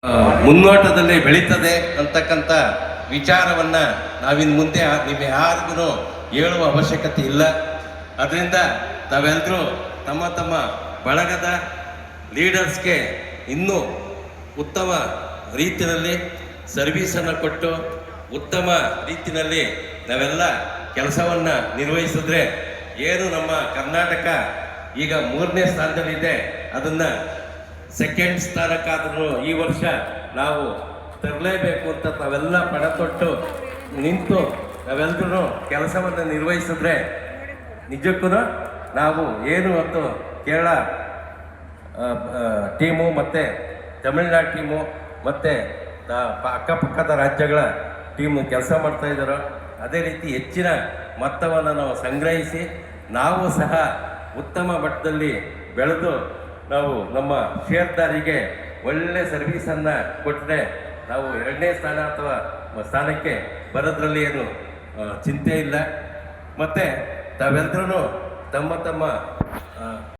ಮುನ್ನೋಟದಲ್ಲಿ ಬೆಳೀತದೆ ಅಂತಕ್ಕಂಥ ವಿಚಾರವನ್ನು ನಾವಿನ್ನು ಮುಂದೆ ನೀವು ಯಾರಿಗೂ ಹೇಳುವ ಅವಶ್ಯಕತೆ ಇಲ್ಲ. ಅದರಿಂದ ತಾವೆಲ್ಲರೂ ತಮ್ಮ ತಮ್ಮ ಬಳಗದ ಲೀಡರ್ಸ್ಗೆ ಇನ್ನೂ ಉತ್ತಮ ರೀತಿಯಲ್ಲಿ ಸರ್ವೀಸನ್ನು ಕೊಟ್ಟು ಉತ್ತಮ ರೀತಿಯಲ್ಲಿ ನಾವೆಲ್ಲ ಕೆಲಸವನ್ನು ನಿರ್ವಹಿಸಿದ್ರೆ ಏನು ನಮ್ಮ ಕರ್ನಾಟಕ ಈಗ 3ನೇ ಸ್ಥಾನದಲ್ಲಿದೆ, ಅದನ್ನು ಸೆಕೆಂಡ್ ಸ್ಥಾನಕ್ಕಾದ್ರೂ ಈ ವರ್ಷ ನಾವು ತರಲೇಬೇಕು ಅಂತ ನಾವೆಲ್ಲ ಪಣತೊಟ್ಟು ನಿಂತು ನಾವೆಲ್ಲರೂ ಕೆಲಸವನ್ನು ನಿರ್ವಹಿಸಿದ್ರೆ ನಿಜಕ್ಕೂ ನಾವು ಏನು ಮತ್ತು ಕೇರಳ ಟೀಮು ಮತ್ತು ತಮಿಳ್ನಾಡು ಟೀಮು ಮತ್ತು ಅಕ್ಕಪಕ್ಕದ ರಾಜ್ಯಗಳ ಟೀಮು ಕೆಲಸ ಮಾಡ್ತಾಯಿದ್ದಾರೋ ಅದೇ ರೀತಿ ಹೆಚ್ಚಿನ ಮೊತ್ತವನ್ನು ನಾವು ಸಂಗ್ರಹಿಸಿ ನಾವು ಸಹ ಉತ್ತಮ ಮಟ್ಟದಲ್ಲಿ ಬೆಳೆದು ನಾವು ನಮ್ಮ ಷೇರ್ದಾರಿಗೆ ಒಳ್ಳೆ ಸರ್ವೀಸನ್ನು ಕೊಟ್ಟರೆ ನಾವು 2ನೇ ಸ್ಥಾನ ಅಥವಾ ಸ್ಥಾನಕ್ಕೆ ಬರೋದ್ರಲ್ಲಿ ಏನು ಚಿಂತೆ ಇಲ್ಲ. ಮತ್ತು ತಾವೆಲ್ಲರೂ ತಮ್ಮ ತಮ್ಮ